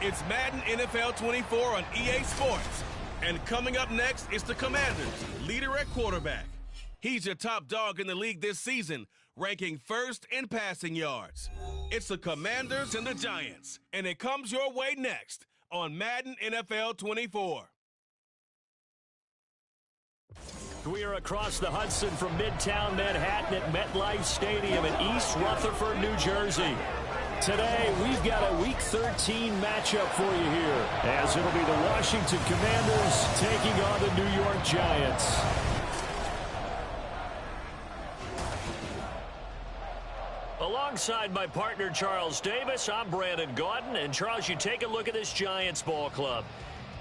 It's Madden NFL 24 on EA Sports. And coming up next is the Commanders' leader at quarterback. He's your top dog in the league this season, ranking first in passing yards. It's the Commanders and the Giants, and it comes your way next on Madden NFL 24. We are across the Hudson from Midtown Manhattan at MetLife Stadium in East Rutherford, New Jersey. Today, we've got a Week 13 matchup for you here, as it'll be the Washington Commanders taking on the New York Giants. Alongside my partner, Charles Davis, I'm Brandon Gaudin. And, Charles, you take a look at this Giants ball club.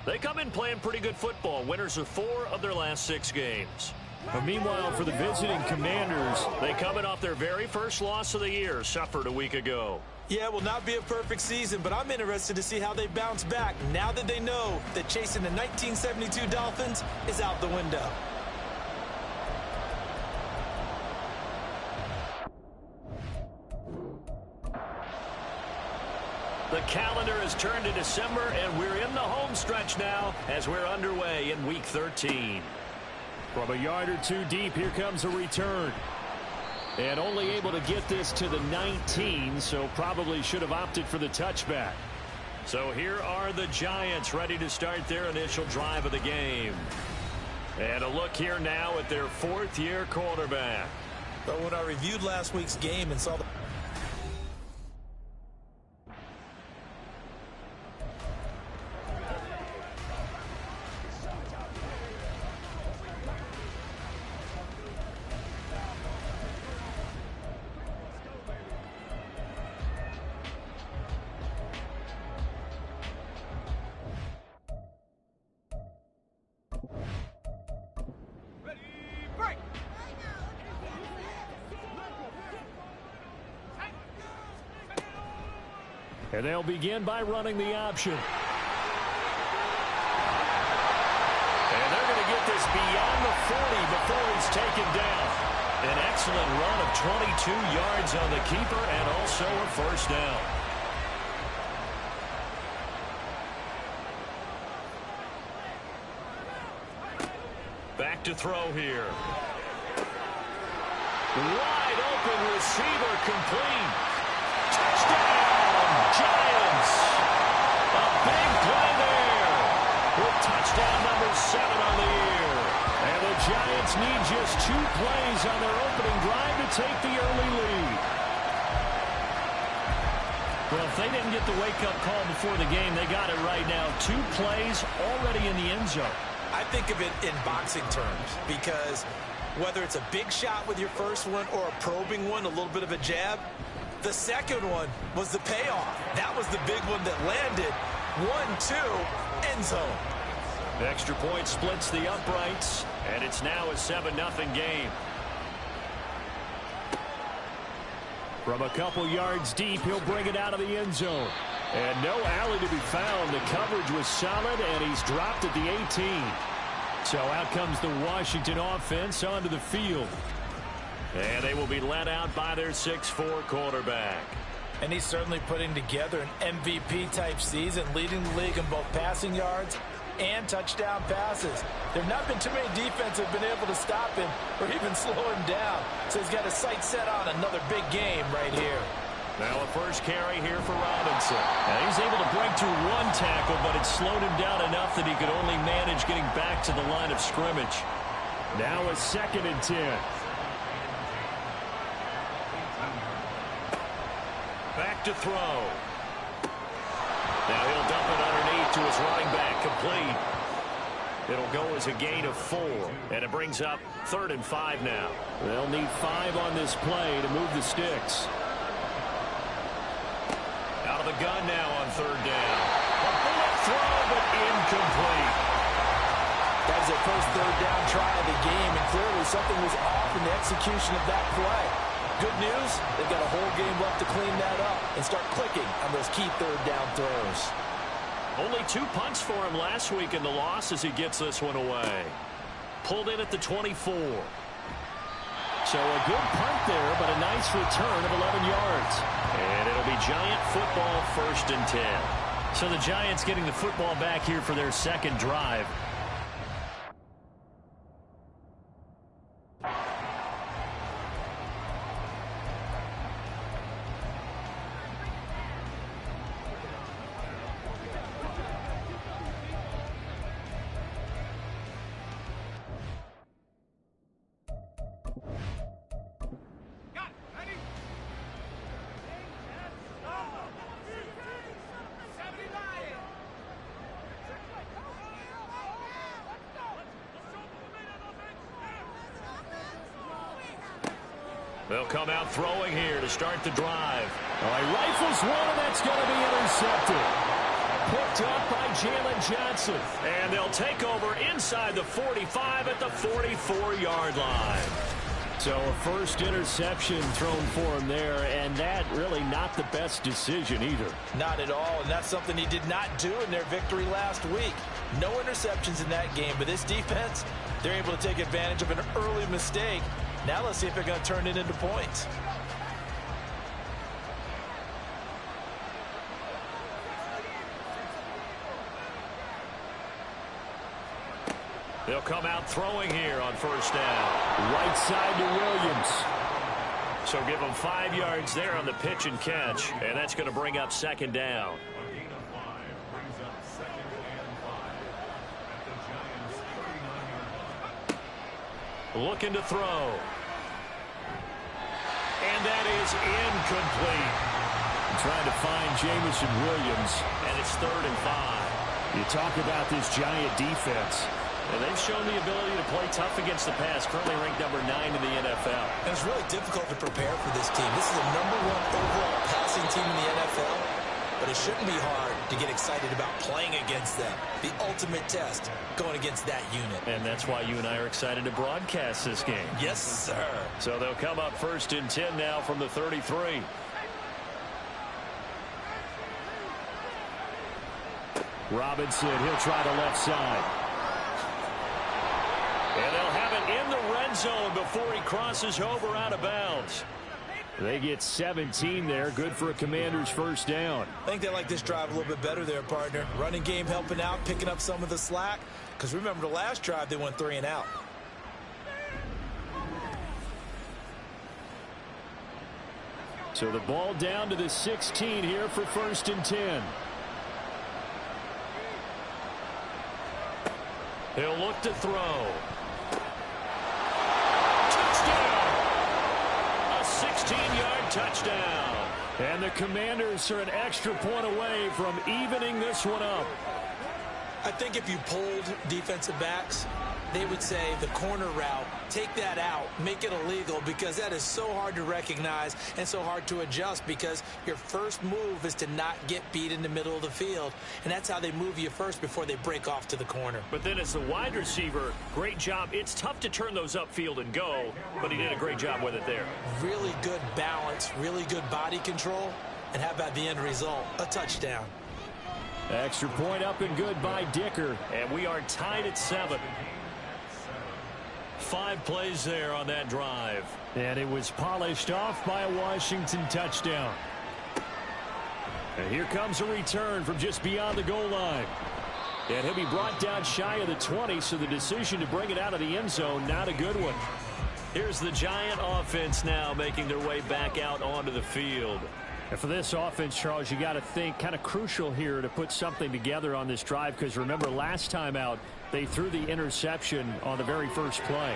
They come in playing pretty good football, winners of 4 of their last 6 games. But meanwhile, for the visiting Commanders, they come in off their very first loss of the year, suffered a week ago. Yeah, it will not be a perfect season, but I'm interested to see how they bounce back now that they know that chasing the 1972 Dolphins is out the window. The calendar has turned to December, and we're in the home stretch now as we're underway in Week 13. From a yard or 2 deep, here comes a return. And only able to get this to the 19, so probably should have opted for the touchback. So here are the Giants ready to start their initial drive of the game. And a look here now at their 4th-year quarterback. But when I reviewed last week's game and saw the... And they'll begin by running the option. And they're going to get this beyond the 40 before he's taken down. An excellent run of 22 yards on the keeper and also a first down. Back to throw here. Wide open receiver complete. Touchdown! Giants. A big play there with touchdown number 7 on the year. And the Giants need just 2 plays on their opening drive to take the early lead. Well, if they didn't get the wake-up call before the game, they got it right now. 2 plays already in the end zone. I think of it in boxing terms because whether it's a big shot with your first one or a probing one, a little bit of a jab, the second one was the payoff. That was the big one that landed. 1-2, end zone. Extra point splits the uprights, and it's now a 7-0 game. From a couple yards deep, he'll bring it out of the end zone. And no alley to be found. The coverage was solid, and he's dropped at the 18. So out comes the Washington offense onto the field. And they will be led out by their 6'4" quarterback. And he's certainly putting together an MVP-type season, leading the league in both passing yards and touchdown passes. There have not been too many defenses that have been able to stop him or even slow him down. So he's got his sights set on another big game right here. Now a first carry here for Robinson. And he's able to break through 1 tackle, but it slowed him down enough that he could only manage getting back to the line of scrimmage. Now a 2nd and 10. Back to throw. Now he'll dump it underneath to his running back, complete. It'll go as a gain of 4, and it brings up 3rd and 5 now. They'll need 5 on this play to move the sticks. Out of the gun now on 3rd down. A bullet throw, but incomplete. That was their first 3rd down try of the game, and clearly something was off in the execution of that play. Good news, they've got a whole game left to clean that up and start clicking on those key 3rd down throws. Only 2 punts for him last week in the loss as he gets this one away. Pulled in at the 24. So a good punt there, but a nice return of 11 yards. And it'll be Giant football 1st and 10. So the Giants getting the football back here for their second drive. They'll come out throwing here to start the drive. Oh, he rifles one, and that's going to be intercepted. Picked up by Jalen Johnson. And they'll take over inside the 45 at the 44-yard line. So a first interception thrown for him there, and that really not the best decision either. Not at all, and that's something he did not do in their victory last week. No interceptions in that game, but this defense, they're able to take advantage of an early mistake. Now let's see if they're going to turn it into points. They'll come out throwing here on first down. Right side to Williams. So give them 5 yards there on the pitch and catch, and that's going to bring up second down. Looking to throw. And that is incomplete. Trying to find Jamison Williams, and it's 3rd and 5. You talk about this Giant defense. And they've shown the ability to play tough against the pass, currently ranked number 9 in the NFL. And it's really difficult to prepare for this team. This is the #1 overall passing team in the NFL, but it shouldn't be hard to get excited about playing against them. The ultimate test going against that unit. And that's why you and I are excited to broadcast this game. Yes, sir. So they'll come up 1st and 10 now from the 33. Robinson, he'll try the left side. And they'll have it in the red zone before he crosses over out of bounds. They get 17 there. Good for a Commander's first down. I think they like this drive a little bit better there, partner. Running game helping out, picking up some of the slack. Because remember the last drive, they went 3 and out. So the ball down to the 16 here for 1st and 10. He'll look to throw. A 16-yard touchdown. And the Commanders are an extra point away from evening this one up. I think if you polled defensive backs, they would say the corner route, take that out, make it illegal, because that is so hard to recognize and so hard to adjust, because your first move is to not get beat in the middle of the field, and that's how they move you first before they break off to the corner. But then as the wide receiver, great job. It's tough to turn those upfield and go, but he did a great job with it there. Really good balance, really good body control, and how about the end result? A touchdown. Extra point up and good by Dicker, and we are tied at 7. 5 plays there on that drive. And it was polished off by a Washington touchdown. And here comes a return from just beyond the goal line. And he'll be brought down shy of the 20, so the decision to bring it out of the end zone, not a good one. Here's the Giant offense now making their way back out onto the field. And for this offense, Charles, you got to think kind of crucial here to put something together on this drive, because remember last time out, they threw the interception on the very first play.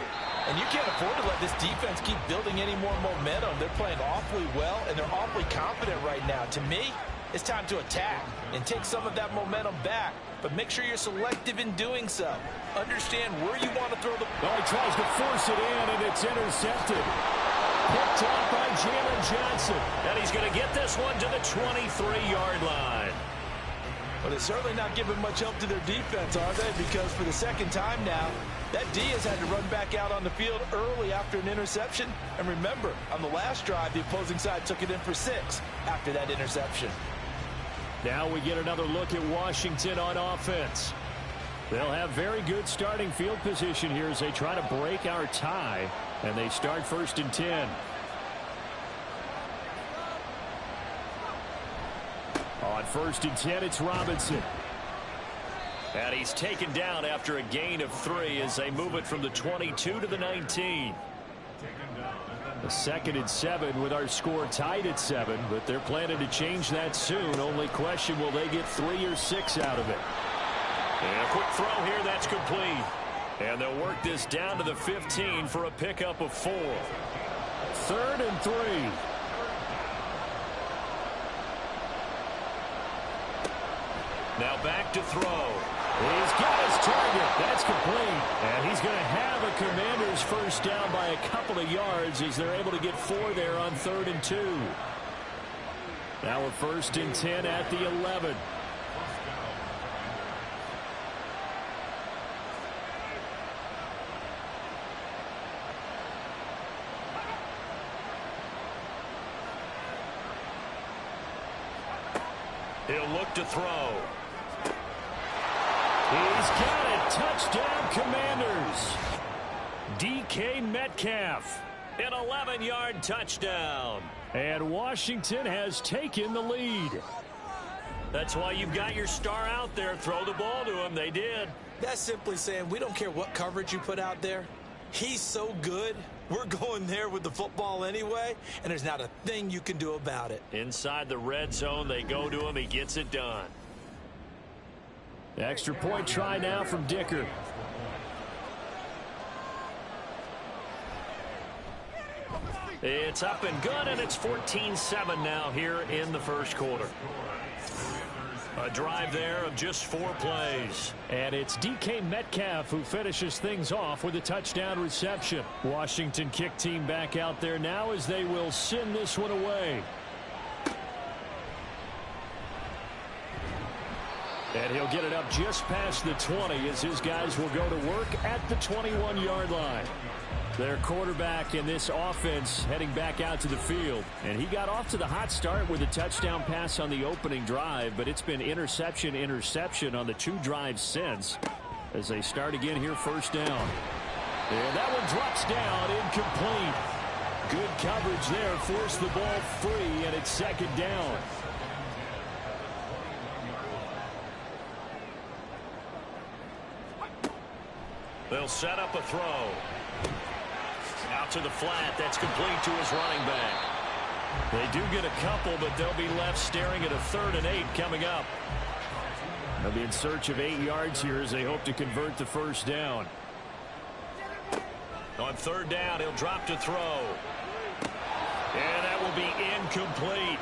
And you can't afford to let this defense keep building any more momentum. They're playing awfully well, and they're awfully confident right now. To me, it's time to attack and take some of that momentum back. But make sure you're selective in doing so. Understand where you want to throw the ball. Oh, he tries to force it in, and it's intercepted. Picked up by Jalen Johnson. And he's going to get this one to the 23-yard line. Well, they're certainly not giving much help to their defense, are they? Because for the second time now, that D has had to run back out on the field early after an interception. And remember, on the last drive, the opposing side took it in for 6 after that interception. Now we get another look at Washington on offense. They'll have very good starting field position here as they try to break our tie. And they start 1st and 10. Oh, On 1st and 10, it's Robinson. And he's taken down after a gain of 3 as they move it from the 22 to the 19. A 2nd and 7 with our score tied at 7, but they're planning to change that soon. Only question, will they get 3 or 6 out of it? And a quick throw here, that's complete. And they'll work this down to the 15 for a pickup of 4. 3rd and 3. Now back to throw. He's got his target. That's complete. And he's going to have a Commanders first down by a couple of yards as they're able to get 4 there on 3rd and 2. Now we're 1st and 10 at the 11. He'll look to throw. He's got it. Touchdown, Commanders. DK Metcalf. An 11-yard touchdown. And Washington has taken the lead. That's why you've got your star out there. Throw the ball to him. They did. That's simply saying we don't care what coverage you put out there. He's so good. We're going there with the football anyway, and there's not a thing you can do about it. Inside the red zone, they go to him. He gets it done. Extra point try now from Dicker. It's up and good, and it's 14-7 now here in the first quarter. A drive there of just 4 plays. And it's DK Metcalf who finishes things off with a touchdown reception. Washington kick team back out there now as they will send this one away. And he'll get it up just past the 20 as his guys will go to work at the 21-yard line. Their quarterback in this offense heading back out to the field. And he got off to the hot start with a touchdown pass on the opening drive, but it's been interception on the 2 drives since as they start again here 1st down. And that one drops down, incomplete. Good coverage there, forced the ball free, and it's 2nd down. They'll set up a throw. Out to the flat. That's complete to his running back. They do get a couple, but they'll be left staring at a 3rd and 8 coming up. They'll be in search of 8 yards here as they hope to convert the 1st down. On 3rd down, he'll drop to throw. And that will be incomplete.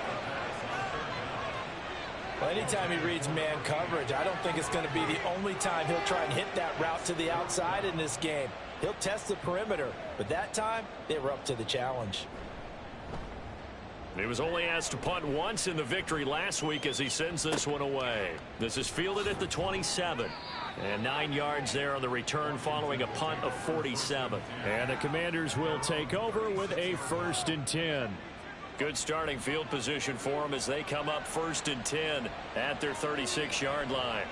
Well, anytime he reads man coverage, I don't think it's going to be the only time he'll try and hit that route to the outside in this game. He'll test the perimeter, but that time, they were up to the challenge. He was only asked to punt once in the victory last week as he sends this one away. This is fielded at the 27. And 9 yards there on the return following a punt of 47. And the Commanders will take over with a 1st and 10. Good starting field position for them as they come up 1st and 10 at their 36-yard line.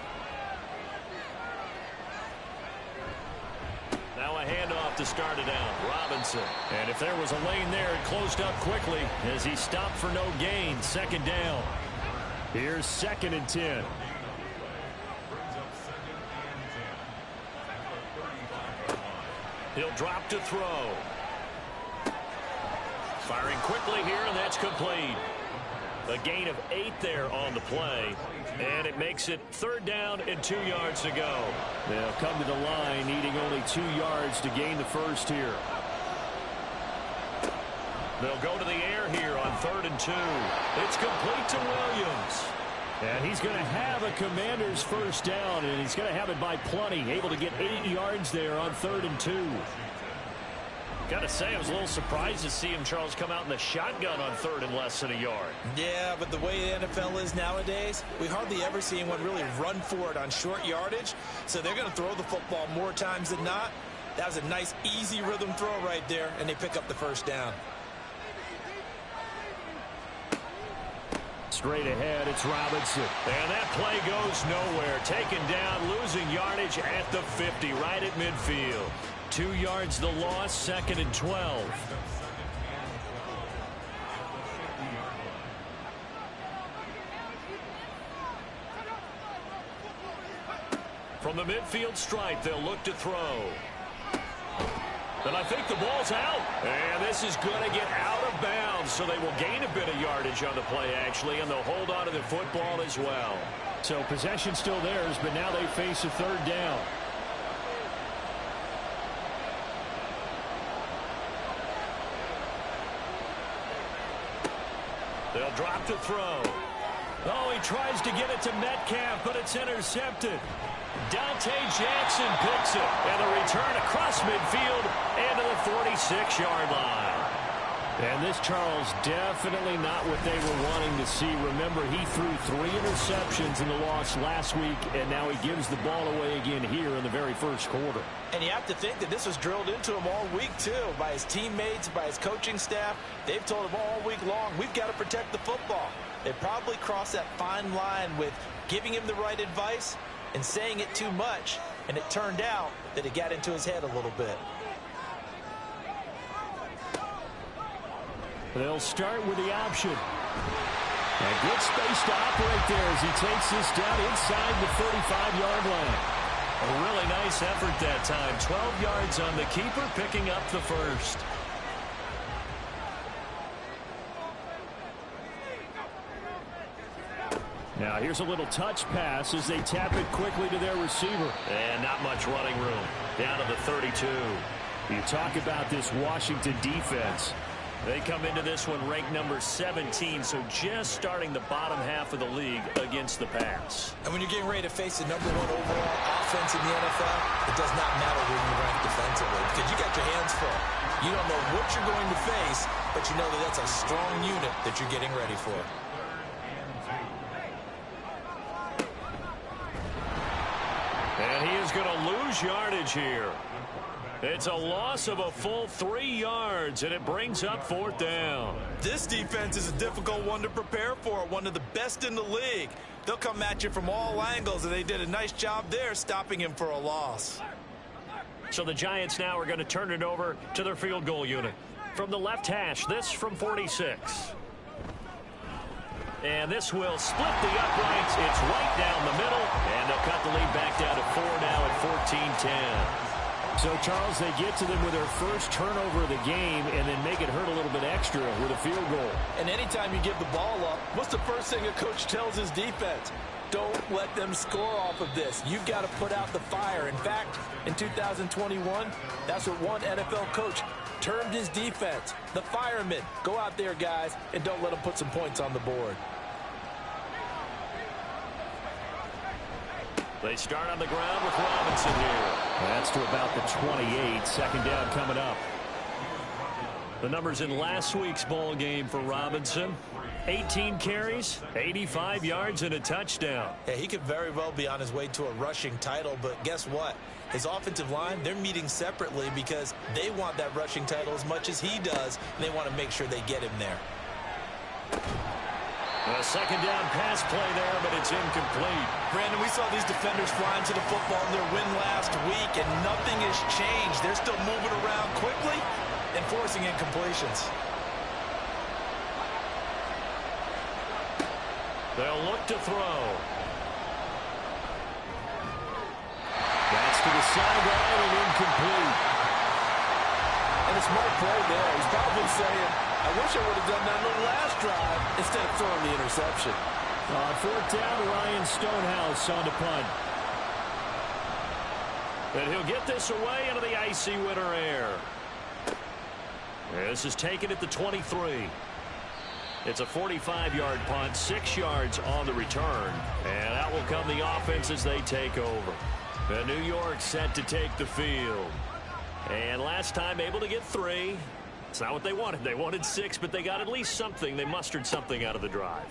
Now a handoff to start it out. Robinson. And if there was a lane there, it closed up quickly as he stopped for no gain. 2nd down. Here's 2nd and 10. He'll drop to throw. Firing quickly here, and that's complete. A gain of 8 there on the play. And it makes it 3rd down and 2 yards to go. They'll come to the line needing only 2 yards to gain the 1st here. They'll go to the air here on 3rd and 2. It's complete to Williams. And he's going to have a Commanders 1st down, and he's going to have it by plenty. Able to get 8 yards there on 3rd and 2. Got to say, I was a little surprised to see him, Charles, come out in the shotgun on 3rd and less than a yard. Yeah, but the way the NFL is nowadays, we hardly ever see anyone really run for it on short yardage. So they're going to throw the football more times than not. That was a nice, easy rhythm throw right there, and they pick up the 1st down. Straight ahead, it's Robinson. And that play goes nowhere. Taken down, losing yardage at the 50, right at midfield. 2 yards the loss, 2nd and 12. From the midfield stripe, they'll look to throw. And I think the ball's out. And this is going to get out of bounds, so they will gain a bit of yardage on the play, actually, and they'll hold on to the football as well. So possession still theirs, but now they face a third down. They'll drop to throw. Oh, he tries to get it to Metcalf, but it's intercepted. Dante Jackson picks it, and the return across midfield and to the 46-yard line. And this, Charles, definitely not what they were wanting to see. Remember, he threw 3 interceptions in the loss last week, and now he gives the ball away again here in the very first quarter. And you have to think that this was drilled into him all week, too, by his teammates, by his coaching staff. They've told him all week long, we've got to protect the football. They probably crossed that fine line with giving him the right advice and saying it too much, and it turned out that it got into his head a little bit. They'll start with the option. A good space to operate there as he takes this down inside the 35-yard line. A really nice effort that time. 12 yards on the keeper, picking up the first. Now here's a little touch pass as they tap it quickly to their receiver. And not much running room. Down to the 32. You talk about this Washington defense. They come into this one ranked number 17, so just starting the bottom half of the league against the pass. And when you're getting ready to face the #1 overall offense in the NFL, it does not matter where you rank defensively because you got your hands full. You don't know what you're going to face, but you know that that's a strong unit that you're getting ready for. And he is going to lose yardage here. It's a loss of a full 3 yards, and it brings up 4th down. This defense is a difficult one to prepare for, one of the best in the league. They'll come at you from all angles, and they did a nice job there stopping him for a loss. So the Giants now are going to turn it over to their field goal unit. From the left hash, this from 46. And this will split the uprights. It's right down the middle, and they'll cut the lead back down to 4 now at 14-10. So, Charles, they get to them with their first turnover of the game and then make it hurt a little bit extra with a field goal. And anytime you give the ball up, what's the first thing a coach tells his defense? Don't let them score off of this. You've got to put out the fire. In fact, in 2021, that's what one NFL coach termed his defense, the firemen. Go out there, guys, and don't let them put some points on the board. They start on the ground with Robinson here. That's to about the 28. Second down coming up. The numbers in last week's ball game for Robinson. 18 carries, 85 yards, and a touchdown. Yeah, he could very well be on his way to a rushing title, but guess what? His offensive line, they're meeting separately because they want that rushing title as much as he does, and they want to make sure they get him there. A second down pass play there, but it's incomplete. Brandon, we saw these defenders flying to the football in their win last week, and nothing has changed. They're still moving around quickly and forcing incompletions. They'll look to throw. That's to the sideline and incomplete. And a smart play there. He's probably saying, I wish I would have done that on the last drive instead of throwing the interception. 4th down, Ryan Stonehouse on to punt. And he'll get this away into the icy winter air. This is taken at the 23. It's a 45-yard punt, 6 yards on the return. And out will come the offense as they take over. And New York set to take the field. And last time able to get 3. It's not what they wanted. They wanted 6, but they got at least something. They mustered something out of the drive.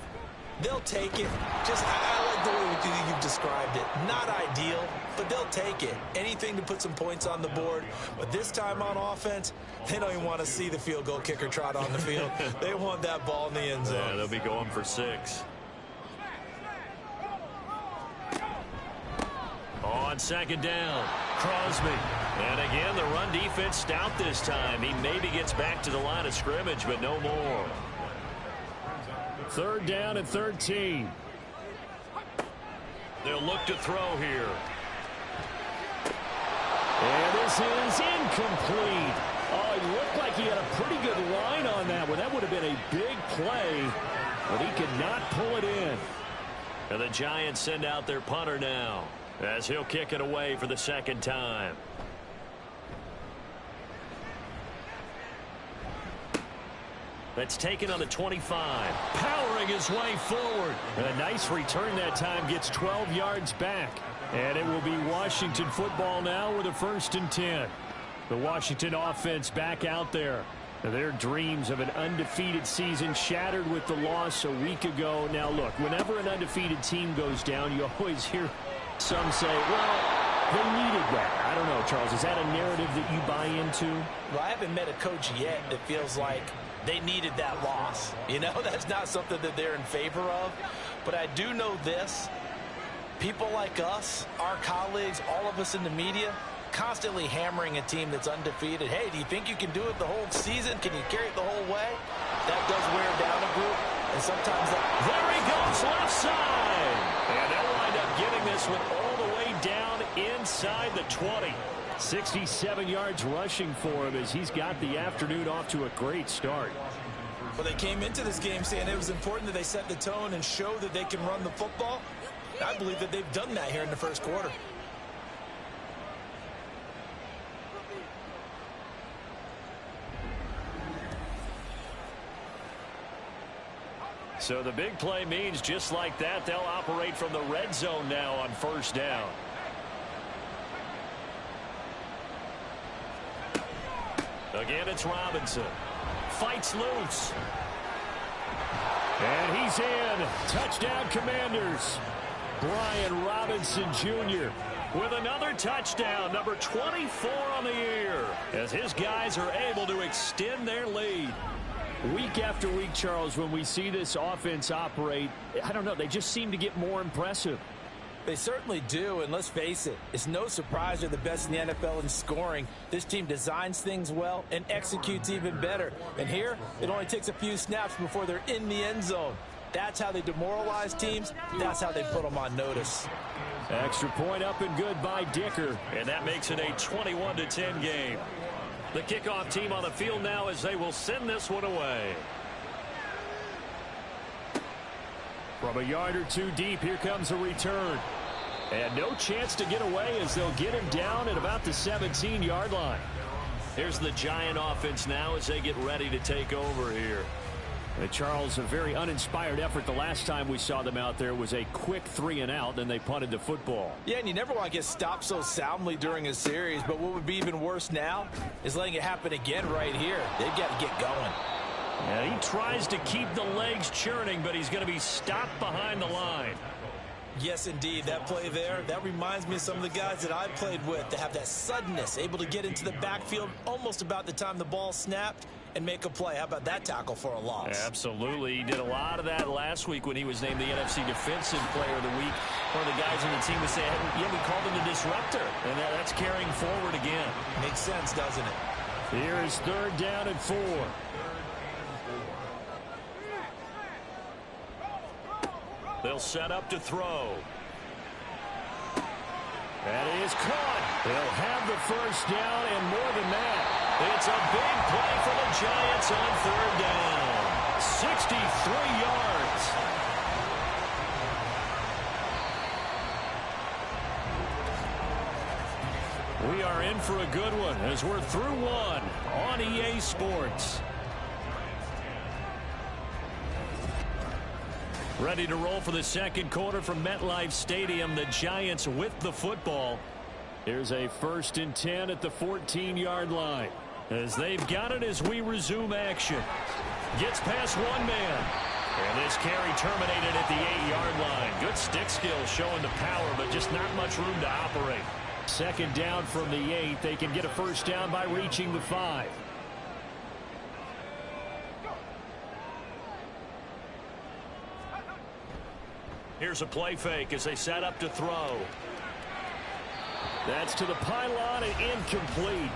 They'll take it. I like the way you've described it. Not ideal, but they'll take it. Anything to put some points on the board. But this time on offense, they don't even want to see the field goal kicker trot on the field. They want that ball in the end zone. Yeah, they'll be going for 6. On second down, Crosby. And again, the run defense stout this time. He maybe gets back to the line of scrimmage, but no more. 3rd down and 13. They'll look to throw here. And this is incomplete. Oh, it looked like he had a pretty good line on that one. That would have been a big play, but he could not pull it in. And the Giants send out their punter now, as he'll kick it away for the second time. That's taken on the 25. Powering his way forward. A nice return that time, gets 12 yards back. And it will be Washington football now with a 1st and 10. The Washington offense back out there. Their dreams of an undefeated season shattered with the loss a week ago. Now, look, whenever an undefeated team goes down, you always hear some say, well, they needed that. I don't know, Charles. Is that a narrative that you buy into? Well, I haven't met a coach yet that feels like they needed that loss. You know, that's not something that they're in favor of. But I do know this. People like us, our colleagues, all of us in the media, constantly hammering a team that's undefeated. Hey, do you think you can do it the whole season? Can you carry it the whole way? That does wear down a group. And sometimes that... There he goes, left side. And they'll wind up getting this one all the way down inside the 20. 67 yards rushing for him as he's got the afternoon off to a great start. Well, they came into this game saying it was important that they set the tone and show that they can run the football. I believe that they've done that here in the first quarter. So the big play means just like that, they'll operate from the red zone now on 1st down. Again, it's Robinson. Fights loose. And he's in. Touchdown, Commanders. Brian Robinson Jr. with another touchdown, number 24 on the year, as his guys are able to extend their lead. Week after week, Charles, when we see this offense operate, I don't know, they just seem to get more impressive. They certainly do, and let's face it, it's no surprise they're the best in the NFL in scoring. This team designs things well and executes even better. And here, it only takes a few snaps before they're in the end zone. That's how they demoralize teams. That's how they put them on notice. Extra point up and good by Dicker. And that makes it a 21-10 game. The kickoff team on the field now as they will send this one away. From a yard or two deep, here comes a return. And no chance to get away as they'll get him down at about the 17-yard line. Here's the Giant offense now as they get ready to take over here. Charles, a very uninspired effort. The last time we saw them out there was a quick 3-and-out, then they punted the football. Yeah, and you never want to get stopped so soundly during a series, but what would be even worse now is letting it happen again right here. They've got to get going. Yeah, he tries to keep the legs churning, but he's going to be stopped behind the line. Yes, indeed. That play there, that reminds me of some of the guys that I played with that have that suddenness, able to get into the backfield almost about the time the ball snapped and make a play. How about that tackle for a loss? Absolutely. He did a lot of that last week when he was named the NFC Defensive Player of the Week. One of the guys on the team would say, yeah, we called him the disruptor. And that's carrying forward again. Makes sense, doesn't it? Here is 3rd down and 4. They'll set up to throw. That is caught. They'll have the 1st down and more than that. It's a big play for the Giants on 3rd down. 63 yards. We are in for a good one as we're through one on EA Sports. Ready to roll for the second quarter from MetLife Stadium. The Giants with the football. Here's a 1st and 10 at the 14-yard line. As they've got it as we resume action. Gets past one man. And this carry terminated at the 8-yard line. Good stick skill showing the power, but just not much room to operate. 2nd down from the 8. They can get a 1st down by reaching the 5. Here's a play fake as they set up to throw. That's to the pylon and incomplete.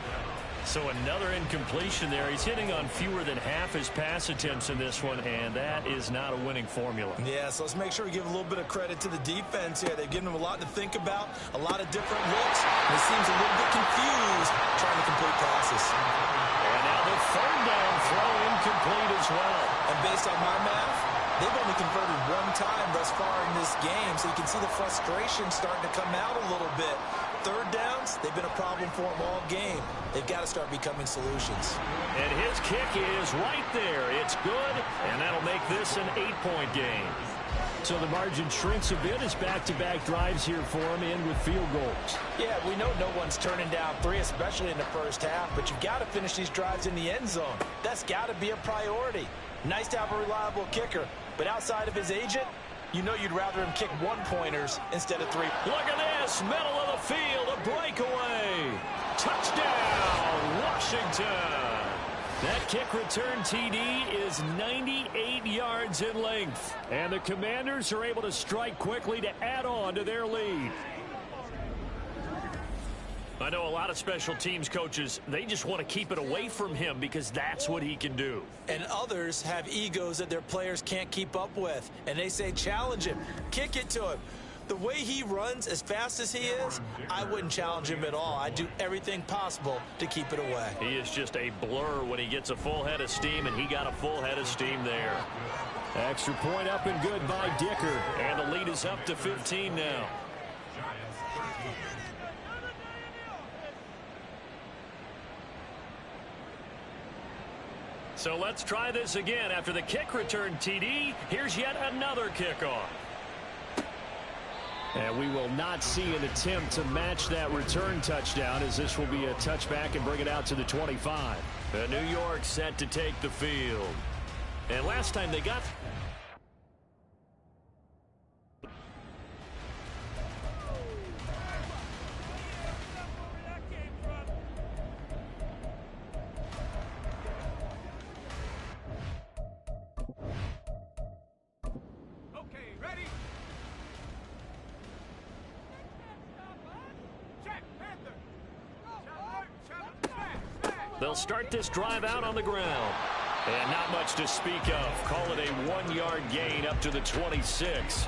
So another incompletion there. He's hitting on fewer than half his pass attempts in this one, and that is not a winning formula. Yeah, so let's make sure we give a little bit of credit to the defense here. They've given him a lot to think about, a lot of different looks, and he seems a little bit confused trying to complete passes. And now the third down throw incomplete as well. And based on my math, they've only converted one time thus far in this game, so you can see the frustration starting to come out a little bit. Third downs, they've been a problem for them all game. They've got to start becoming solutions. And his kick is right there. It's good, and that'll make this an 8-point game. So the margin shrinks a bit as back-to-back drives here for him, and with field goals. Yeah, we know no one's turning down 3, especially in the first half, but you've got to finish these drives in the end zone. That's got to be a priority. Nice to have a reliable kicker, but outside of his agent, you know you'd rather him kick 1-pointers instead of 3. Look at this, middle of the field, a breakaway. Touchdown, Washington. That kick return TD is 98 yards in length. And the Commanders are able to strike quickly to add on to their lead. I know a lot of special teams coaches, they just want to keep it away from him because that's what he can do. And others have egos that their players can't keep up with. And they say, challenge him, kick it to him. The way he runs, as fast as he is, I wouldn't challenge him at all. I'd do everything possible to keep it away. He is just a blur when he gets a full head of steam, and he got a full head of steam there. Extra point up and good by Dicker. And the lead is up to 15 now. So let's try this again. After the kick return TD, here's yet another kickoff. And we will not see an attempt to match that return touchdown, as this will be a touchback and bring it out to the 25. New York set to take the field. And last time they got... They'll start this drive out on the ground. And not much to speak of. Call it a 1-yard gain up to the 26.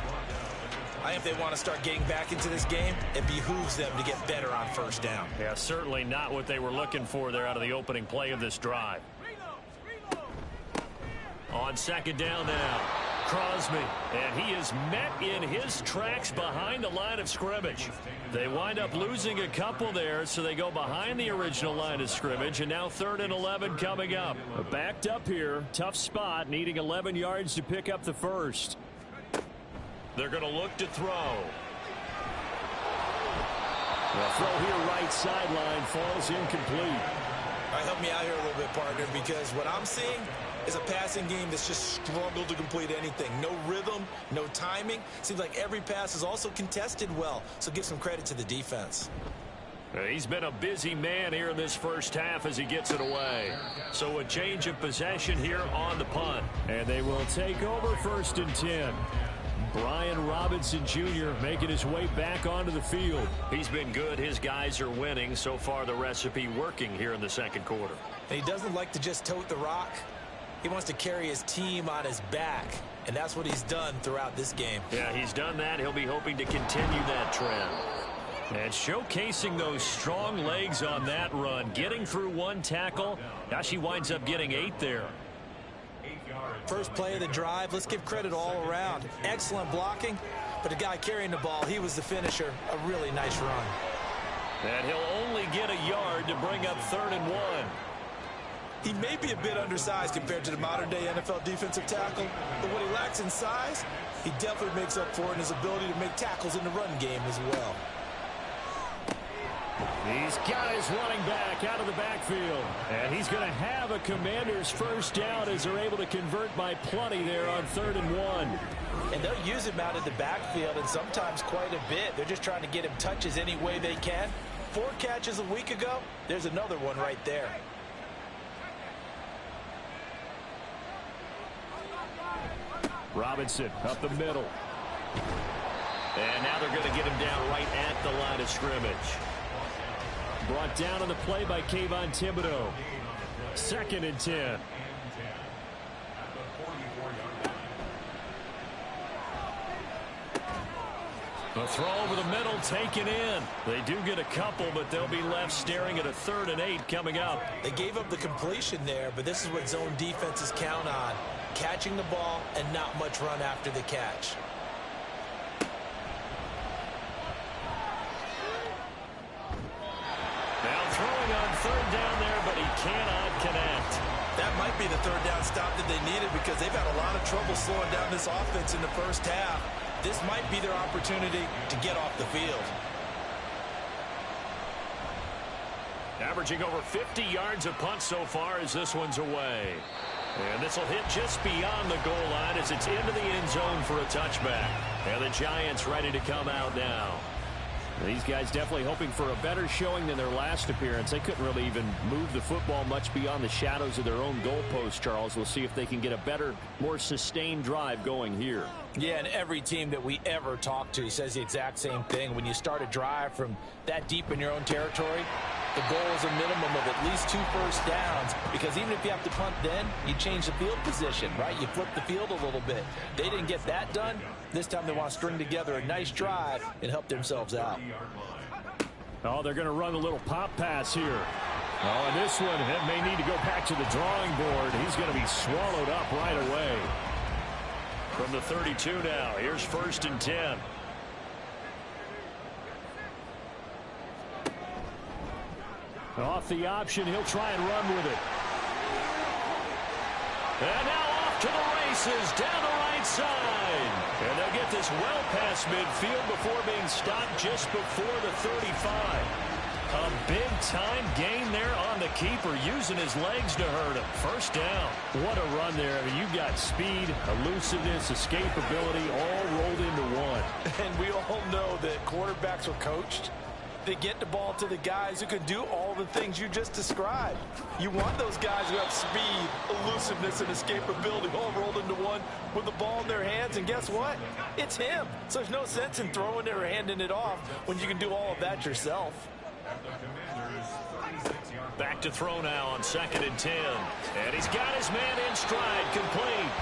I think if they want to start getting back into this game, it behooves them to get better on first down. Yeah, certainly not what they were looking for there out of the opening play of this drive. On second down now, Crosby, and he is met in his tracks behind the line of scrimmage. They wind up losing a couple there, so they go behind the original line of scrimmage, and now 3rd and 11 coming up. Backed up here, tough spot, needing 11 yards to pick up the first. They're going to look to throw. The throw here right sideline falls incomplete. All right, help me out here a little bit, partner, because what I'm seeing is a passing game that's just struggled to complete anything. No rhythm, no timing. Seems like every pass is also contested well, so give some credit to the defense. He's been a busy man here in this first half as he gets it away. So a change of possession here on the punt. And they will take over 1st and 10. Brian Robinson Jr. making his way back onto the field. He's been good. His guys are winning. So far, the recipe working here in the second quarter. And he doesn't like to just tote the rock. He wants to carry his team on his back, and that's what he's done throughout this game. Yeah, he's done that. He'll be hoping to continue that trend. And showcasing those strong legs on that run, getting through 1 tackle. Gosh, he winds up getting 8 there. First play of the drive, let's give credit all around. Excellent blocking, but the guy carrying the ball, he was the finisher. A really nice run. And he'll only get a yard to bring up 3rd and 1. He may be a bit undersized compared to the modern-day NFL defensive tackle, but what he lacks in size, he definitely makes up for it in his ability to make tackles in the run game as well. He's got his running back out of the backfield, and he's going to have a Commander's first down as they're able to convert by plenty there on 3rd and 1. And they'll use him out of the backfield, and sometimes quite a bit. They're just trying to get him touches any way they can. 4 catches a week ago, there's another one right there. Robinson up the middle. And now they're going to get him down right at the line of scrimmage. Brought down on the play by Kayvon Thibodeau. 2nd and 10. A throw over the middle, taken in. They do get a couple, but they'll be left staring at a 3rd and 8 coming up. They gave up the completion there, but this is what zone defenses count on. Catching the ball and not much run after the catch. Now throwing on 3rd down there, but he cannot connect. That might be the 3rd down stop that they needed because they've had a lot of trouble slowing down this offense in the first half. This might be their opportunity to get off the field. Averaging over 50 yards a punt so far as this one's away. And this will hit just beyond the goal line as it's into the end zone for a touchback. And the Giants ready to come out now. These guys definitely hoping for a better showing than their last appearance. They couldn't really even move the football much beyond the shadows of their own goalpost, Charles. We'll see if they can get a better, more sustained drive going here. Yeah, and every team that we ever talk to says the exact same thing. When you start a drive from that deep in your own territory, the goal is a minimum of at least 2 first downs, because even if you have to punt then, you change the field position, right? You flip the field a little bit. They didn't get that done. This time they want to string together a nice drive and help themselves out. Oh, they're going to run a little pop pass here. Oh, and this one may need to go back to the drawing board. He's going to be swallowed up right away. From the 32 now, here's 1st and 10. Off the option, he'll try and run with it. And now off to the races, down the right side. And they'll get this well past midfield before being stopped just before the 35. A big-time gain there on the keeper, using his legs to hurt him. 1st down. What a run there. I mean, you've got speed, elusiveness, escapability, all rolled into one. And we all know that quarterbacks are coached. They get the ball to the guys who can do all the things you just described. You want those guys who have speed, elusiveness, and escapability all rolled into one with the ball in their hands. And guess what? It's him. So there's no sense in throwing it or handing it off when you can do all of that yourself. Back to throw now on 2nd and 10. And he's got his man in stride, complete.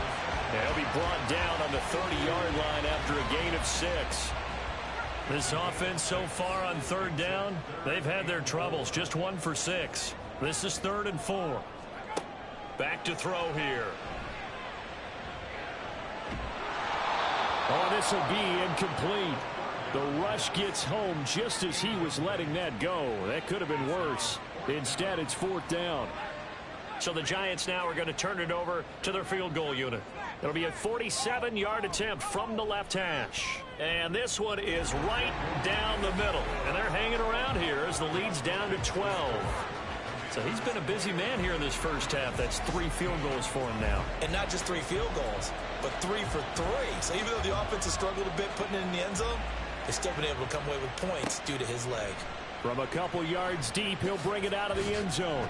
And he'll be brought down on the 30-yard line after a gain of 6. This offense so far on 3rd down, they've had their troubles. Just 1 for 6. This is 3rd and 4. Back to throw here. Oh, this will be incomplete. The rush gets home just as he was letting that go. That could have been worse. Instead, it's 4th down. So the Giants now are going to turn it over to their field goal unit. It'll be a 47-yard attempt from the left hash. And this one is right down the middle. And they're hanging around here as the lead's down to 12. So he's been a busy man here in this first half. That's 3 field goals for him now. And not just 3 field goals, but 3 for 3. So even though the offense has struggled a bit putting it in the end zone, they've still been able to come away with points due to his leg. From a couple yards deep, he'll bring it out of the end zone.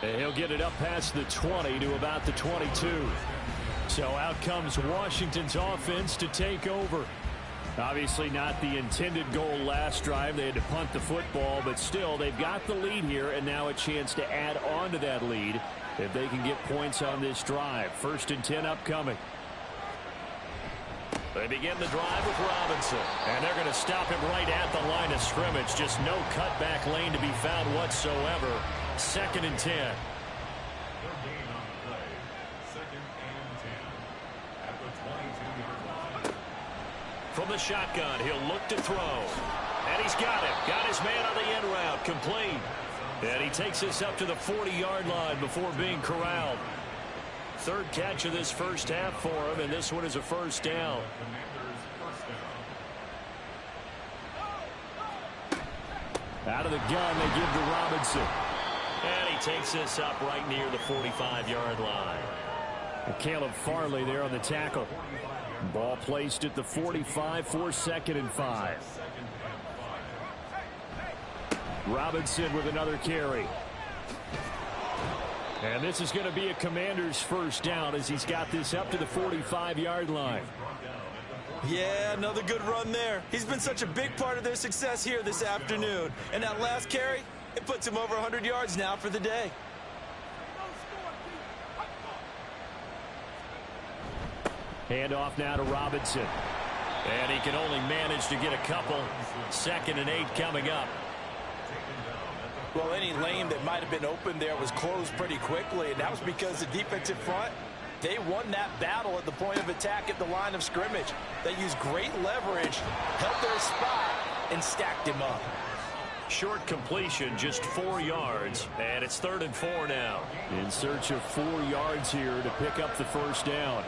And he'll get it up past the 20 to about the 22. So out comes Washington's offense to take over. Obviously not the intended goal last drive. They had to punt the football, but still they've got the lead here, and now a chance to add on to that lead if they can get points on this drive. 1st and 10 upcoming. They begin the drive with Robinson, and they're going to stop him right at the line of scrimmage. Just no cutback lane to be found whatsoever. 2nd and 10. From the shotgun, he'll look to throw. And he's got it. Got his man on the end route. Complete. And he takes this up to the 40-yard line before being corralled. 3rd catch of this first half for him, and this one is a 1st down. Out of the gun, they give to Robinson. And he takes this up right near the 45-yard line. And Caleb Farley there on the tackle. Ball placed at the 45 for 2nd and 5. Robinson with another carry. And this is going to be a Commander's 1st down as he's got this up to the 45-yard line. Yeah, another good run there. He's been such a big part of their success here this afternoon. And that last carry, it puts him over 100 yards now for the day. Handoff now to Robinson. And he can only manage to get a couple. 2nd and 8 coming up. Well, any lane that might have been open there was closed pretty quickly, and that was because the defensive front, they won that battle at the point of attack at the line of scrimmage. They used great leverage, held their spot, and stacked him up. Short completion, just 4 yards, and it's 3rd and 4 now. In search of 4 yards here to pick up the first down.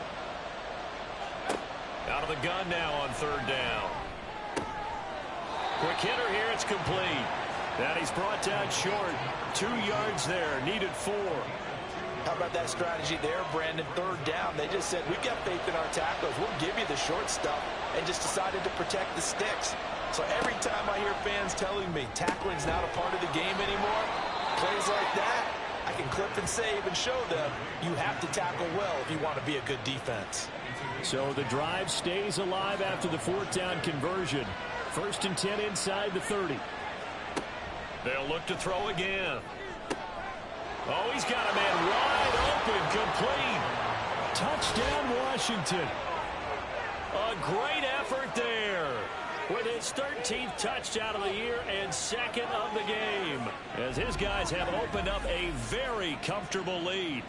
Out of the gun now on 3rd down. Quick hitter here, it's complete. And he's brought down short. 2 yards there, needed 4. How about that strategy there, Brandon? 3rd down. They just said, we've got faith in our tacklers. We'll give you the short stuff, and just decided to protect the sticks. So every time I hear fans telling me tackling's not a part of the game anymore, plays like that, I can clip and save and show them you have to tackle well if you want to be a good defense. So the drive stays alive after the 4th down conversion. 1st and 10 inside the 30. They'll look to throw again. Oh, he's got a man wide open, complete. Touchdown, Washington. A great effort there. With his 13th touchdown of the year and 2nd of the game. As his guys have opened up a very comfortable lead.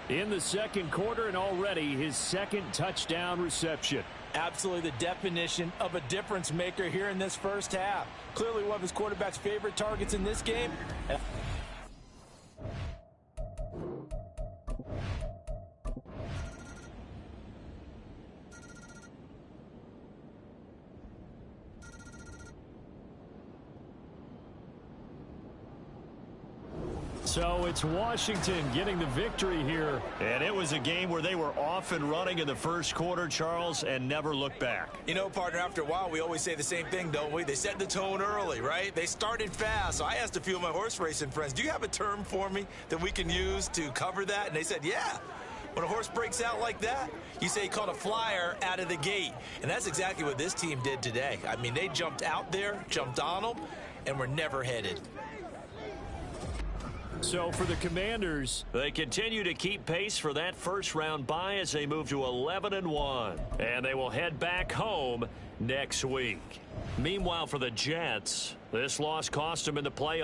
In the 2nd quarter, and already his 2nd touchdown reception. Absolutely the definition of a difference maker here in this first half. Clearly one of his quarterback's favorite targets in this game. So it's Washington getting the victory here. And it was a game where they were off and running in the first quarter, Charles, and never looked back. You know, partner, after a while, we always say the same thing, don't we? They set the tone early, right? They started fast. So I asked a few of my horse racing friends, do you have a term for me that we can use to cover that? And they said, yeah. When a horse breaks out like that, you say he caught a flyer out of the gate. And that's exactly what this team did today. I mean, they jumped out there, jumped on them, and were never headed. So for the Commanders, they continue to keep pace for that first-round bye as they move to 11-1. And they will head back home next week. Meanwhile, for the Jets, this loss cost them in the playoffs.